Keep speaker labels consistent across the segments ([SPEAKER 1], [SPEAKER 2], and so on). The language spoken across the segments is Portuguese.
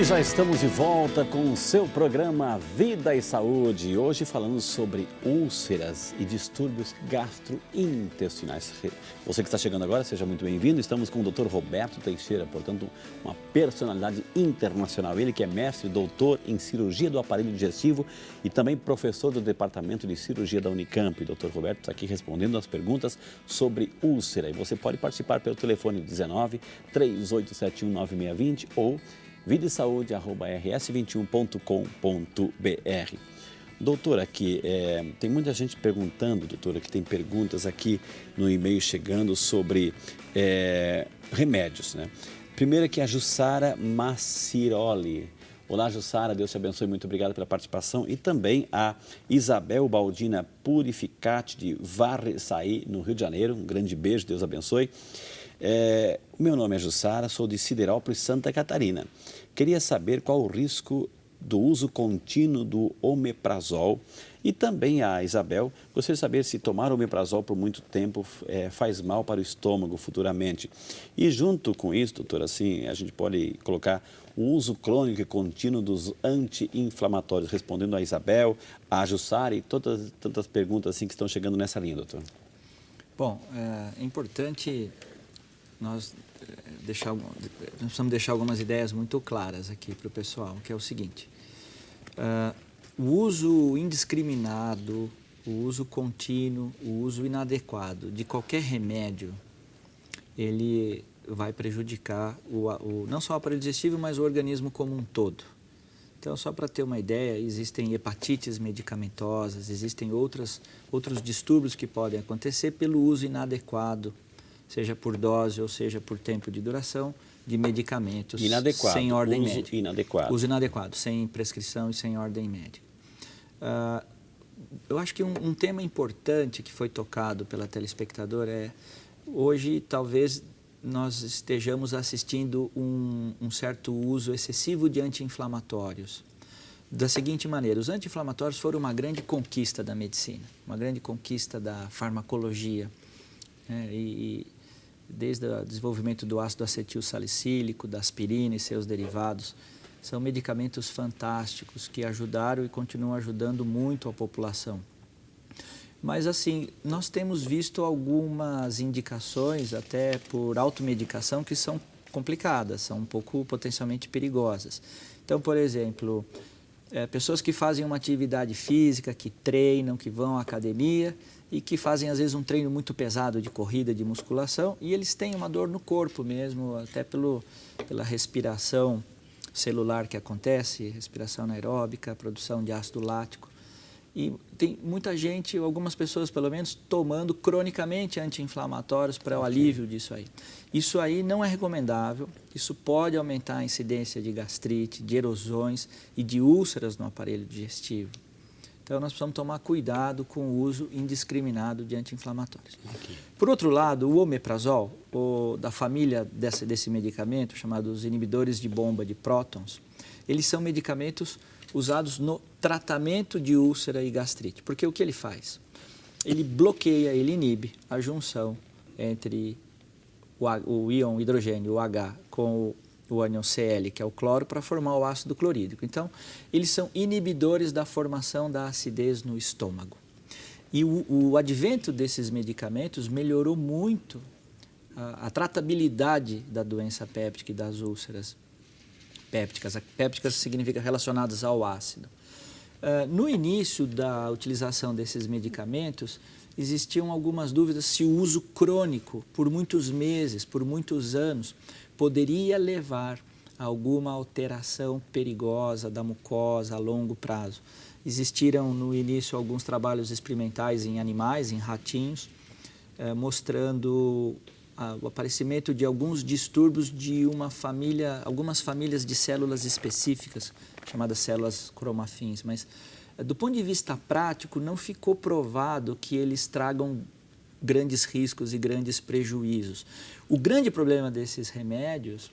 [SPEAKER 1] E já estamos de volta com o seu programa Vida e Saúde. Hoje falando sobre úlceras e distúrbios gastrointestinais. Você que está chegando agora, seja muito bem-vindo. Estamos com o Dr. Roberto Teixeira, portanto, uma personalidade internacional. Ele que é mestre e doutor em cirurgia do aparelho digestivo e também professor do Departamento de Cirurgia da Unicamp. Dr. Roberto está aqui respondendo as perguntas sobre úlcera. E você pode participar pelo telefone 19 3871 9620 ou vidasaude@rs21.com.br. Doutora, aqui tem muita gente perguntando, doutora, que tem perguntas aqui no e-mail chegando sobre remédios, né? Primeiro aqui a Jussara Massiroli. Olá, Jussara, Deus te abençoe, muito obrigado pela participação. E também a Isabel Baldina Purificati de Varreçaí, no Rio de Janeiro. Um grande beijo, Deus abençoe. O meu nome é Jussara, sou de Siderópolis, Santa Catarina. Queria saber qual o risco do uso contínuo do omeprazol. E também a Isabel, gostaria de saber se tomar omeprazol por muito tempo faz mal para o estômago futuramente. E junto com isso, doutora, assim, a gente pode colocar o uso crônico e contínuo dos anti-inflamatórios, respondendo a Isabel, a Jussara e tantas perguntas assim que estão chegando nessa linha, doutor.
[SPEAKER 2] Bom, é importante nós precisamos deixar algumas ideias muito claras aqui para o pessoal, que é o seguinte: o uso indiscriminado, o uso contínuo, o uso inadequado de qualquer remédio, ele vai prejudicar não só o aparelho digestivo, mas o organismo como um todo. Então, só para ter uma ideia, existem hepatites medicamentosas, existem outros distúrbios que podem acontecer pelo uso inadequado, seja por dose ou seja por tempo de duração, de medicamentos sem ordem médica. Uso inadequado, sem prescrição e sem ordem médica. Eu acho que um tema importante que foi tocado pela telespectadora hoje talvez nós estejamos assistindo um certo uso excessivo de anti-inflamatórios. Da seguinte maneira, os anti-inflamatórios foram uma grande conquista da medicina, uma grande conquista da farmacologia, e desde o desenvolvimento do ácido acetil salicílico, da aspirina e seus derivados, são medicamentos fantásticos que ajudaram e continuam ajudando muito a população. Mas assim, nós temos visto algumas indicações, até por automedicação, que são complicadas, são um pouco potencialmente perigosas. Então, por exemplo, pessoas que fazem uma atividade física, que treinam, que vão à academia e que fazem às vezes um treino muito pesado de corrida, de musculação, e eles têm uma dor no corpo mesmo, até pela respiração celular que acontece, respiração anaeróbica, produção de ácido lático. E tem muita gente, algumas pessoas pelo menos, tomando cronicamente anti-inflamatórios para o alívio disso aí. Isso aí não é recomendável, isso pode aumentar a incidência de gastrite, de erosões e de úlceras no aparelho digestivo. Então, nós precisamos tomar cuidado com o uso indiscriminado de anti-inflamatórios. Okay. Por outro lado, o omeprazol, da família desse medicamento, chamados inibidores de bomba de prótons, eles são medicamentos usados no tratamento de úlcera e gastrite. Porque o que ele faz? Ele bloqueia, ele inibe a junção entre o íon hidrogênio, o H, com o ânion Cl, que é o cloro, para formar o ácido clorídrico. Então, eles são inibidores da formação da acidez no estômago. E o advento desses medicamentos melhorou muito a tratabilidade da doença péptica e das úlceras pépticas. Pépticas significa relacionadas ao ácido. No início da utilização desses medicamentos, existiam algumas dúvidas se o uso crônico, por muitos meses, por muitos anos, poderia levar a alguma alteração perigosa da mucosa a longo prazo. Existiram no início alguns trabalhos experimentais em animais, em ratinhos, mostrando o aparecimento de alguns distúrbios de algumas famílias de células específicas, chamadas células cromafins, mas do ponto de vista prático não ficou provado que eles tragam grandes riscos e grandes prejuízos. O grande problema desses remédios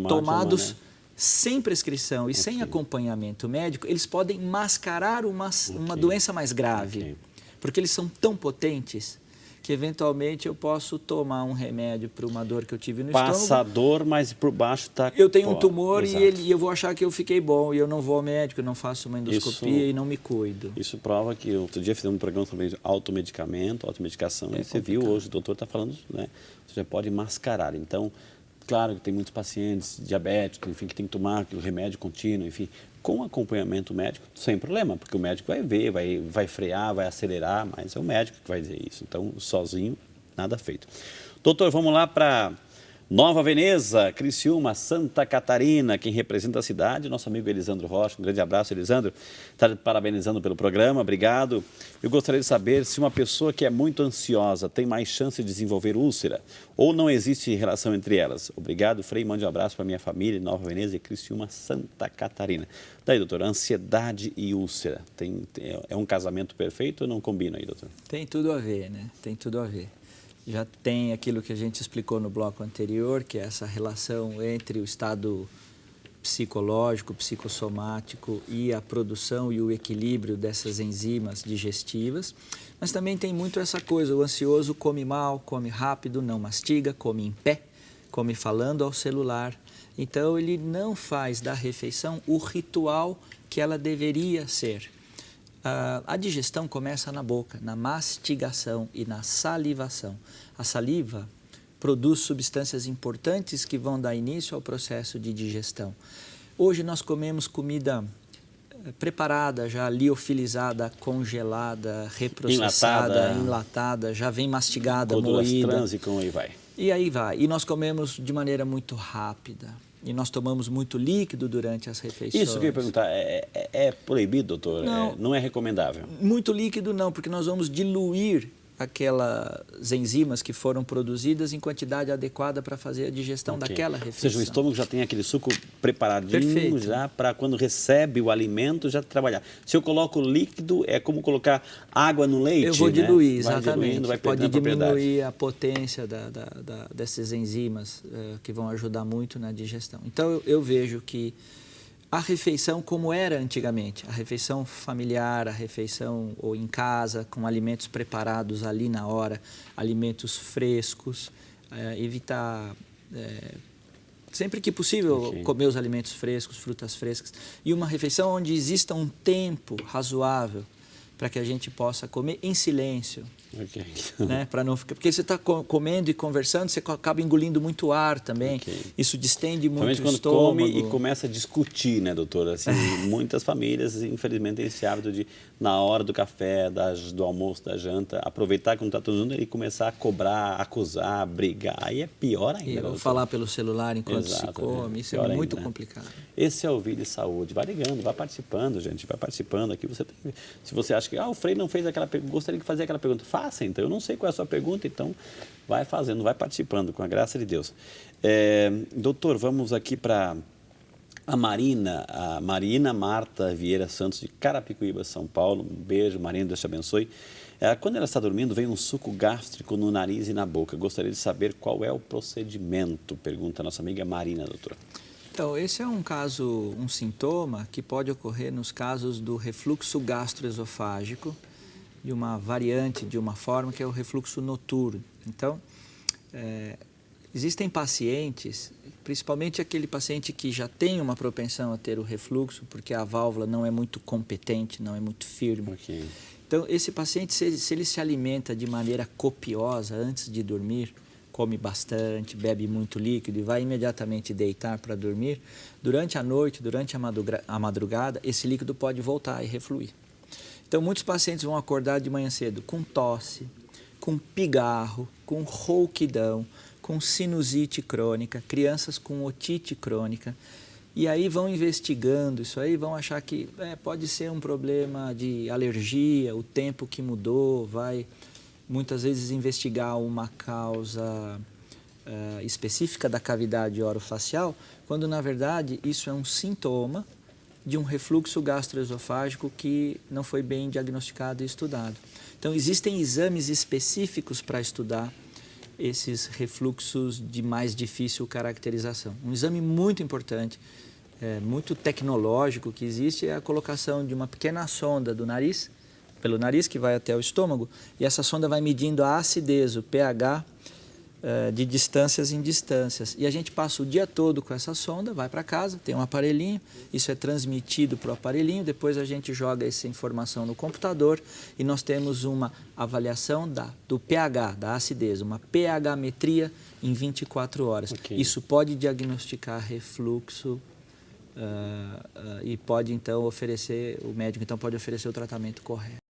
[SPEAKER 2] tomados sem prescrição e sem acompanhamento médico, eles podem mascarar uma doença mais grave, porque eles são tão potentes que eventualmente eu posso tomar um remédio para uma dor que eu tive no estômago.
[SPEAKER 1] Passador, mas por baixo está...
[SPEAKER 2] Eu tenho um tumor e eu vou achar que eu fiquei bom e eu não vou ao médico, eu não faço uma endoscopia e não me cuido.
[SPEAKER 1] Isso prova que outro dia fizemos um programa sobre automedicamento, automedicação, e você viu hoje, o doutor está falando, né? Você já pode mascarar. Então, claro que tem muitos pacientes diabéticos, enfim, que tem que tomar o remédio contínuo, enfim, com acompanhamento médico, sem problema, porque o médico vai ver, vai frear, vai acelerar, mas é o médico que vai dizer isso. Então, sozinho, nada feito. Doutor, vamos lá para Nova Veneza, Criciúma, Santa Catarina, quem representa a cidade, nosso amigo Elisandro Rocha. Um grande abraço, Elisandro. Está parabenizando pelo programa, obrigado. Eu gostaria de saber se uma pessoa que é muito ansiosa tem mais chance de desenvolver úlcera ou não existe relação entre elas. Obrigado, Frei. Mande um abraço para minha família, Nova Veneza e Criciúma, Santa Catarina. Daí, doutor, ansiedade e úlcera, é um casamento perfeito ou não combina aí, doutor?
[SPEAKER 2] Tem tudo a ver, né? Tem tudo a ver. Já tem aquilo que a gente explicou no bloco anterior, que é essa relação entre o estado psicológico, psicossomático e a produção e o equilíbrio dessas enzimas digestivas. Mas também tem muito essa coisa, o ansioso come mal, come rápido, não mastiga, come em pé, come falando ao celular. Então ele não faz da refeição o ritual que ela deveria ser. A digestão começa na boca, na mastigação e na salivação. A saliva produz substâncias importantes que vão dar início ao processo de digestão. Hoje nós comemos comida preparada, já liofilizada, congelada, reprocessada, enlatada, já vem mastigada, moída.
[SPEAKER 1] Trans e com aí vai.
[SPEAKER 2] E aí vai. E nós comemos de maneira muito rápida. E nós tomamos muito líquido durante as refeições.
[SPEAKER 1] Isso que eu ia perguntar, é proibido, doutor?
[SPEAKER 2] Não,
[SPEAKER 1] não é recomendável?
[SPEAKER 2] Muito líquido não, porque nós vamos diluir aquelas enzimas que foram produzidas em quantidade adequada para fazer a digestão daquela refeição.
[SPEAKER 1] Ou seja, o estômago já tem aquele suco preparadinho. Perfeito. Já para quando recebe o alimento já trabalhar. Se eu coloco líquido, é como colocar água no leite,
[SPEAKER 2] eu vou diluir, né? Exatamente.
[SPEAKER 1] Vai diluindo, vai
[SPEAKER 2] pode diminuir a potência dessas enzimas que vão ajudar muito na digestão. Então eu vejo que a refeição como era antigamente, a refeição familiar, a refeição ou em casa, com alimentos preparados ali na hora, alimentos frescos, evitar, sempre que possível, comer os alimentos frescos, frutas frescas, e uma refeição onde exista um tempo razoável para que a gente possa comer em silêncio. Né? Para não ficar, porque você está comendo e conversando, você acaba engolindo muito ar também. Isso distende muito o estômago.
[SPEAKER 1] Quando come e começa a discutir, né, doutora? Assim, muitas famílias, infelizmente, têm esse hábito de, na hora do café, do almoço, da janta, aproveitar quando está todo mundo e começar a cobrar, acusar, brigar. Aí é pior ainda.
[SPEAKER 2] Ou falar pelo celular enquanto se come. Isso é muito complicado.
[SPEAKER 1] Esse é o Vida e Saúde. Vai ligando, vai participando, gente. Vai participando aqui. Se você acha que o Frei não fez aquela pergunta, gostaria de fazer aquela pergunta, faça então. Eu não sei qual é a sua pergunta, então vai fazendo, vai participando, com a graça de Deus. Doutor, vamos aqui para a Marina Marta Vieira Santos, de Carapicuíba, São Paulo. Um beijo, Marina, Deus te abençoe. Quando ela está dormindo, vem um suco gástrico no nariz e na boca. Gostaria de saber qual é o procedimento, pergunta a nossa amiga Marina, doutora.
[SPEAKER 2] Então, esse é um sintoma que pode ocorrer nos casos do refluxo gastroesofágico, de uma variante, de uma forma, que é o refluxo noturno. Então, existem pacientes, principalmente aquele paciente que já tem uma propensão a ter o refluxo, porque a válvula não é muito competente, não é muito firme. Então, esse paciente, se ele se alimenta de maneira copiosa antes de dormir, come bastante, bebe muito líquido e vai imediatamente deitar para dormir, durante a noite, durante a madrugada, esse líquido pode voltar e refluir. Então, muitos pacientes vão acordar de manhã cedo com tosse, com pigarro, com rouquidão, com sinusite crônica, crianças com otite crônica, e aí vão investigando isso aí, vão achar que pode ser um problema de alergia, o tempo que mudou, vai muitas vezes investigar uma causa específica da cavidade orofacial, quando na verdade isso é um sintoma de um refluxo gastroesofágico que não foi bem diagnosticado e estudado. Então existem exames específicos para estudar esses refluxos de mais difícil caracterização. Um exame muito importante, muito tecnológico que existe é a colocação de uma pequena sonda do nariz pelo nariz, que vai até o estômago, e essa sonda vai medindo a acidez, o pH, de distâncias em distâncias. E a gente passa o dia todo com essa sonda, vai para casa, tem um aparelhinho, isso é transmitido para o aparelhinho, depois a gente joga essa informação no computador e nós temos uma avaliação do pH, da acidez, uma pH-metria em 24 horas. Okay. Isso pode diagnosticar refluxo e pode então oferecer, o médico então pode oferecer o tratamento correto.